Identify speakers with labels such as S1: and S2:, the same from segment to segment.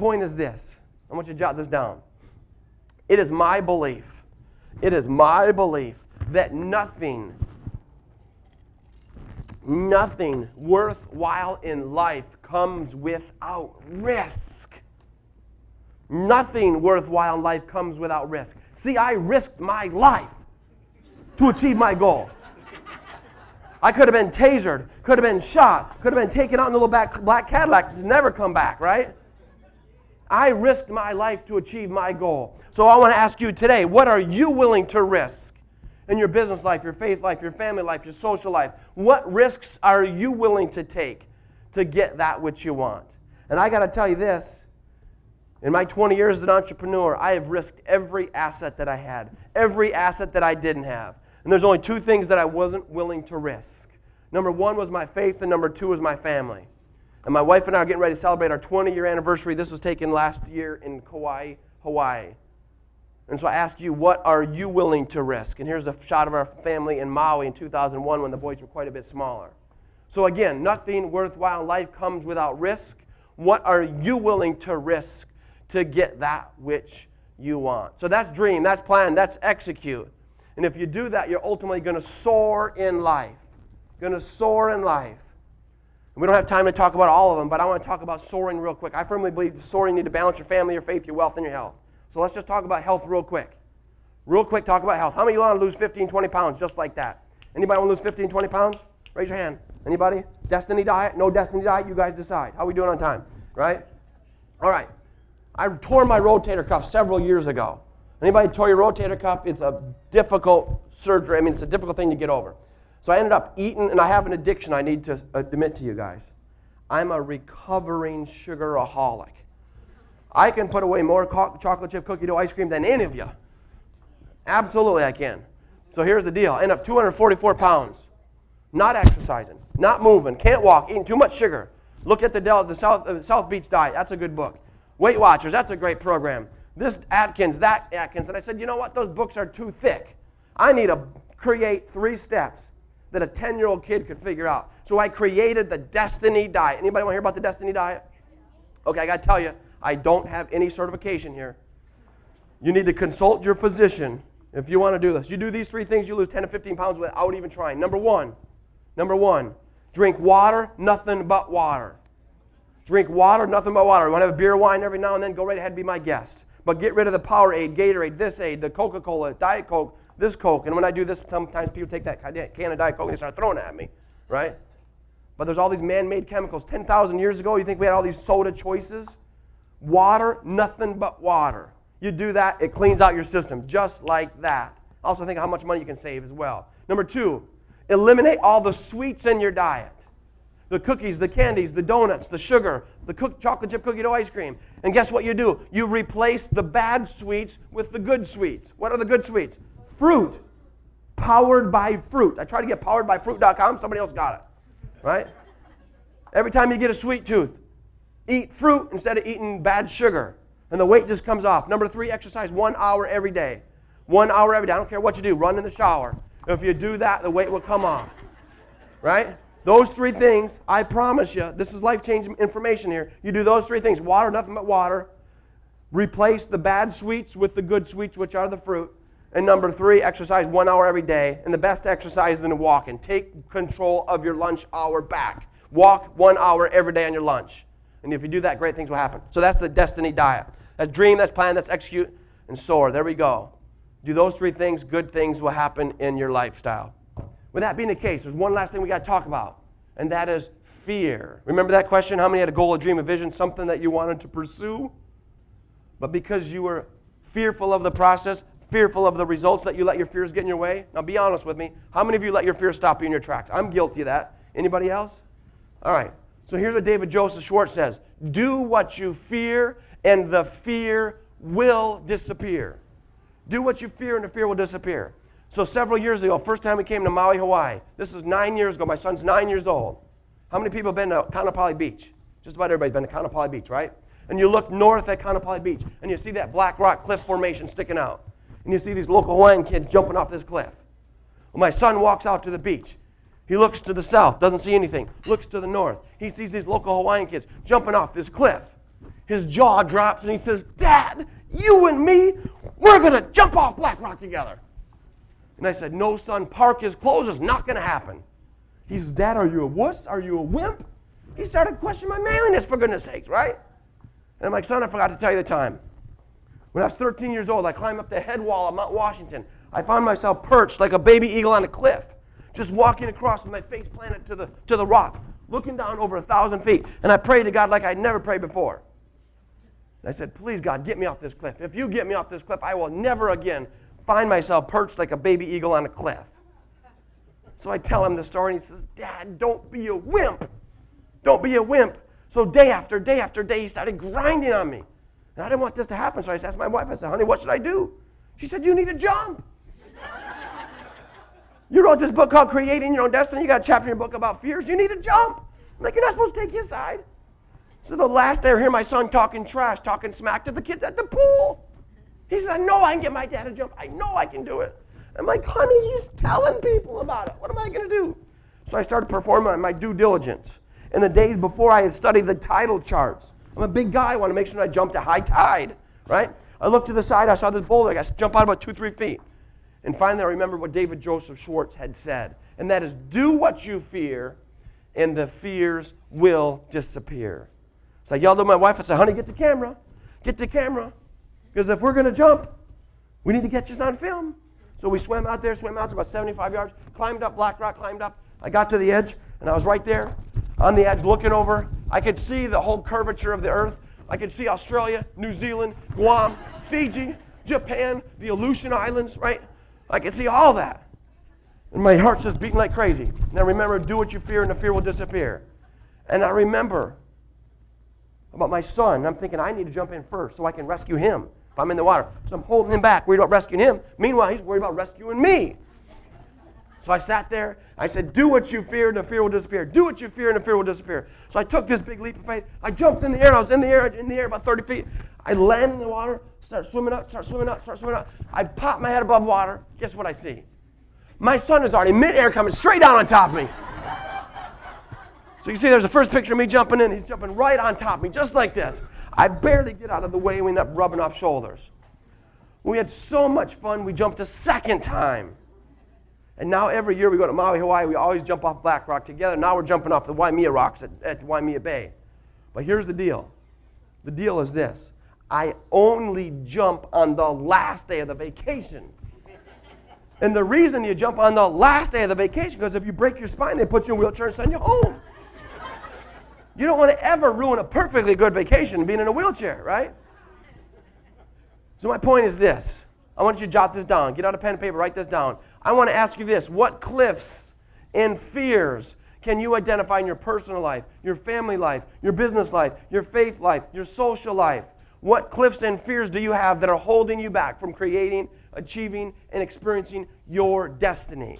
S1: Point is this. I want you to jot this down. It is my belief that nothing worthwhile in life comes without risk. Nothing worthwhile in life comes without risk. See, I risked my life to achieve my goal. I could have been tasered, could have been shot, could have been taken out in a little black Cadillac to never come back, right? I risked my life to achieve my goal. So I want to ask you today, what are you willing to risk in your business life, your faith life, your family life, your social life? What risks are you willing to take to get that which you want? And I got to tell you this, in my 20 years as an entrepreneur, I have risked every asset that I had, every asset that I didn't have. And there's only two things that I wasn't willing to risk. Number one was my faith, and number two was my family. And my wife and I are getting ready to celebrate our 20-year anniversary. This was taken last year in Kauai, Hawaii. And so I ask you, what are you willing to risk? And here's a shot of our family in Maui in 2001 when the boys were quite a bit smaller. So again, nothing worthwhile in life comes without risk. What are you willing to risk to get that which you want? So that's dream, that's plan, that's execute. And if you do that, you're ultimately going to soar in life. Going to soar in life. We don't have time to talk about all of them, but I want to talk about soaring real quick. I firmly believe that soaring, you need to balance your family, your faith, your wealth, and your health. So let's just talk about health real quick. Real quick, talk about health. How many of you want to lose 15, 20 pounds just like that? Anybody want to lose 15, 20 pounds? Raise your hand. Anybody? Destiny diet? No destiny diet? You guys decide. How are we doing on time? Right? All right. I tore my rotator cuff several years ago. Anybody tore your rotator cuff? It's a difficult surgery. I mean, it's a difficult thing to get over. So I ended up eating, and I have an addiction I need to admit to you guys. I'm a recovering sugaraholic. I can put away more chocolate chip cookie dough ice cream than any of you. Absolutely I can. So here's the deal. I end up 244 pounds. Not exercising, not moving, can't walk, eating too much sugar. Look at the South Beach Diet. That's a good book. Weight Watchers, that's a great program. This Atkins, that Atkins. And I said, you know what? Those books are too thick. I need to create 3 steps that a 10-year-old kid could figure out. So I created the Destiny Diet. Anybody want to hear about the Destiny Diet? Okay, I got to tell you, I don't have any certification here. You need to consult your physician if you want to do this. You do these 3 things, you lose 10 to 15 pounds without even trying. Number one, drink water, nothing but water. Drink water, nothing but water. You want to have a beer or wine every now and then, go right ahead and be my guest. But get rid of the Powerade, Gatorade, this aid, the Coca-Cola, Diet Coke, this Coke. And when I do this, sometimes people take that can of Diet Coke and they start throwing it at me, right? But there's all these man-made chemicals. 10,000 years ago, you think we had all these soda choices? Water, nothing but water. You do that, it cleans out your system, just like that. Also think of how much money you can save as well. Number 2, eliminate all the sweets in your diet. The cookies, the candies, the donuts, the sugar, the chocolate chip cookie dough ice cream. And guess what you do? You replace the bad sweets with the good sweets. What are the good sweets? Fruit. Powered by fruit. I tried to get poweredbyfruit.com. Somebody else got it. Right? Every time you get a sweet tooth, eat fruit instead of eating bad sugar. And the weight just comes off. Number 3, exercise 1 hour every day. 1 hour every day. I don't care what you do. Run in the shower. If you do that, the weight will come off. Right? Those 3 things, I promise you, this is life-changing information here. You do those 3 things. Water, nothing but water. Replace the bad sweets with the good sweets, which are the fruit. And number 3, exercise 1 hour every day. And the best exercise is in walking. Take control of your lunch hour back. Walk 1 hour every day on your lunch. And if you do that, great things will happen. So that's the Destiny Diet. That's dream, that's plan, that's execute, and soar. There we go. Do those 3 things, good things will happen in your lifestyle. With that being the case, there's one last thing we got to talk about, and that is fear. Remember that question? How many had a goal, a dream, a vision, something that you wanted to pursue? But because you were fearful of the process, fearful of the results, that you let your fears get in your way? Now be honest with me. How many of you let your fears stop you in your tracks? I'm guilty of that. Anybody else? All right. So here's what David Joseph Schwartz says. Do what you fear, and the fear will disappear. Do what you fear, and the fear will disappear. So several years ago, first time we came to Maui, Hawaii. This is 9 years ago. My son's 9 years old. How many people have been to Kaanapali Beach? Just about everybody's been to Kaanapali Beach, right? And you look north at Kaanapali Beach, and you see that black rock cliff formation sticking out. And you see these local Hawaiian kids jumping off this cliff. Well, my son walks out to the beach. He looks to the south, doesn't see anything. Looks to the north. He sees these local Hawaiian kids jumping off this cliff. his jaw drops and he says, Dad, you and me, we're going to jump off Black Rock together. And I said, no, son, park is closed. It's not going to happen. He says, Dad, are you a wuss? Are you a wimp? He started questioning my manliness, for goodness sakes, right? And I'm like, son, I forgot to tell you the time. When I was 13 years old, I climbed up the head wall of Mount Washington. I found myself perched like a baby eagle on a cliff, just walking across with my face planted to the rock, looking down over 1,000 feet. And I prayed to God like I'd never prayed before. And I said, please, God, get me off this cliff. If you get me off this cliff, I will never again find myself perched like a baby eagle on a cliff. So I tell him the story, and he says, Dad, don't be a wimp. Don't be a wimp. So day after day after day, he started grinding on me. And I didn't want this to happen, so I asked my wife, I said, honey, what should I do? She said, you need to jump. You wrote this book called Creating Your Own Destiny. You got a chapter in your book about fears. You need to jump. I'm like, you're not supposed to take you aside. So the last day I hear my son talking trash, talking smack to the kids at the pool. He says, I know I can get my dad to jump. I know I can do it. I'm like, honey, he's telling people about it. What am I going to do? So I started performing my due diligence. In the days before, I had studied the tidal charts. I'm a big guy. I want to make sure I jumped at high tide, right? I looked to the side. I saw this boulder. I got to jump out about 2-3 feet. And finally, I remembered what David Joseph Schwartz had said. And that is, do what you fear, and the fears will disappear. So I yelled at my wife. I said, honey, get the camera. Get the camera. Because if we're going to jump, we need to get this on film. So we swam out there, to about 75 yards, climbed up Black Rock, climbed up. I got to the edge, and I was right there on the edge looking over. I could see the whole curvature of the earth. I could see Australia, New Zealand, Guam, Fiji, Japan, the Aleutian Islands, right? I could see all that. And my heart's just beating like crazy. And I remember, do what you fear, and the fear will disappear. And I remember about my son. And I'm thinking, I need to jump in first so I can rescue him if I'm in the water. So I'm holding him back, worried about rescuing him. Meanwhile, he's worried about rescuing me. So I sat there. I said, do what you fear, and the fear will disappear. Do what you fear, and the fear will disappear. So I took this big leap of faith. I jumped in the air, and I was in the air about 30 feet. I landed in the water, start swimming up. I pop my head above water. Guess what I see? My son is already mid-air coming straight down on top of me. So you see there's the first picture of me jumping in. He's jumping right on top of me, just like this. I barely get out of the way. We end up rubbing off shoulders. We had so much fun, we jumped a second time. And now every year we go to Maui, Hawaii, we always jump off Black Rock together. Now we're jumping off the Waimea rocks at Waimea Bay. But here's the deal. The deal is this. I only jump on the last day of the vacation. And the reason you jump on the last day of the vacation, because if you break your spine, they put you in a wheelchair and send you home. You don't want to ever ruin a perfectly good vacation being in a wheelchair, right? So my point is this. I want you to jot this down. Get out a pen and paper, write this down. I want to ask you this. What cliffs and fears can you identify in your personal life, your family life, your business life, your faith life, your social life? What cliffs and fears do you have that are holding you back from creating, achieving, and experiencing your destiny?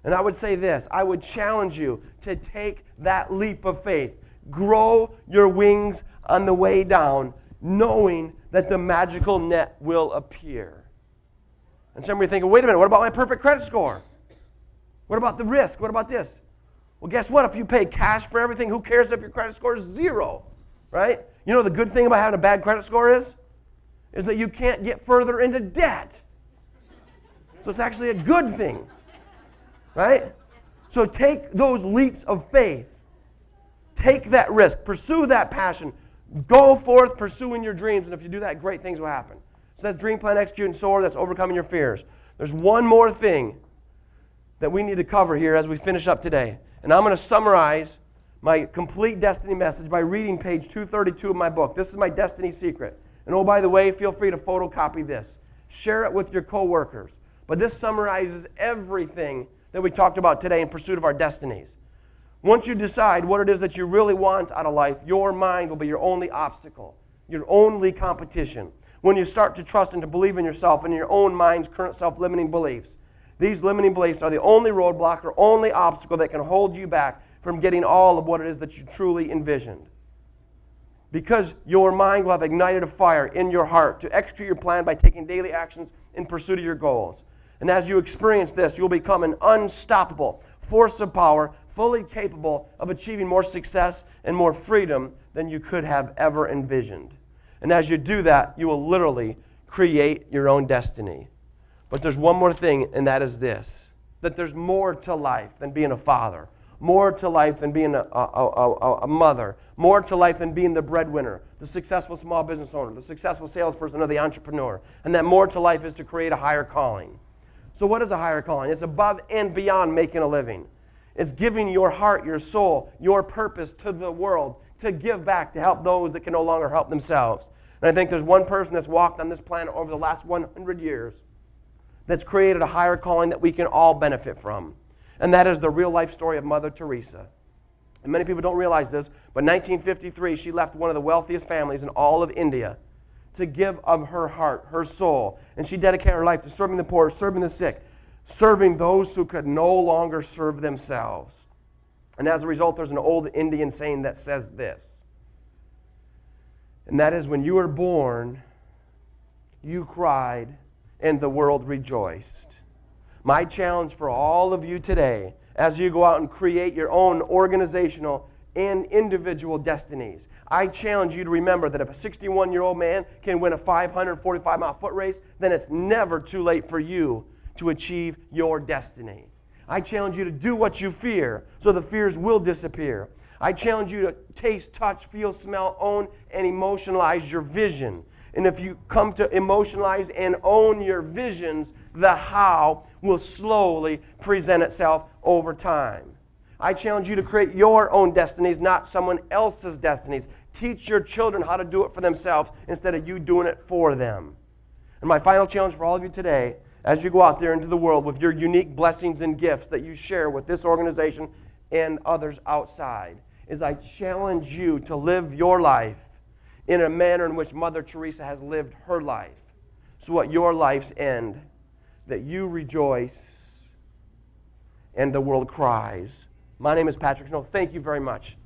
S1: And I would say this. I would challenge you to take that leap of faith. Grow your wings on the way down, knowing that the magical net will appear. And some of you are thinking, wait a minute, what about my perfect credit score? What about the risk? What about this? Well, guess what? If you pay cash for everything, who cares if your credit score is 0, right? You know the good thing about having a bad credit score is that you can't get further into debt. So it's actually a good thing, right? So take those leaps of faith. Take that risk. Pursue that passion. Go forth pursuing your dreams, and if you do that, great things will happen. So that's dream, plan, execute, and soar. That's overcoming your fears. There's one more thing that we need to cover here as we finish up today. And I'm going to summarize my complete destiny message by reading page 232 of my book. This is my destiny secret. And oh, by the way, feel free to photocopy this. Share it with your coworkers. But this summarizes everything that we talked about today in pursuit of our destinies. Once you decide what it is that you really want out of life, your mind will be your only obstacle, your only competition. When you start to trust and to believe in yourself and in your own mind's current self-limiting beliefs, these limiting beliefs are the only roadblock or only obstacle that can hold you back from getting all of what it is that you truly envisioned. Because your mind will have ignited a fire in your heart to execute your plan by taking daily actions in pursuit of your goals. And as you experience this, you'll become an unstoppable force of power, fully capable of achieving more success and more freedom than you could have ever envisioned. And as you do that, you will literally create your own destiny. But there's one more thing, and that is this, that there's more to life than being a father, more to life than being a mother, more to life than being the breadwinner, the successful small business owner, the successful salesperson, or the entrepreneur. And that more to life is to create a higher calling. So what is a higher calling? It's above and beyond making a living. It's giving your heart, your soul, your purpose to the world, to give back, to help those that can no longer help themselves. And I think there's one person that's walked on this planet over the last 100 years that's created a higher calling that we can all benefit from. And that is the real life story of Mother Teresa. And many people don't realize this, but in 1953, she left one of the wealthiest families in all of India to give of her heart, her soul. And she dedicated her life to serving the poor, serving the sick, serving those who could no longer serve themselves. And as a result, there's an old Indian saying that says this. And that is, when you were born, you cried and the world rejoiced. My challenge for all of you today, as you go out and create your own organizational and individual destinies, I challenge you to remember that if a 61-year-old man can win a 545-mile foot race, then it's never too late for you to achieve your destiny. I challenge you to do what you fear, so the fears will disappear. I challenge you to taste, touch, feel, smell, own, and emotionalize your vision. And if you come to emotionalize and own your visions, the how will slowly present itself over time. I challenge you to create your own destinies, not someone else's destinies. Teach your children how to do it for themselves instead of you doing it for them. And my final challenge for all of you today, as you go out there into the world with your unique blessings and gifts that you share with this organization and others outside, is I challenge you to live your life in a manner in which Mother Teresa has lived her life. So at your life's end, that you rejoice and the world cries. My name is Patrick Snow. Thank you very much.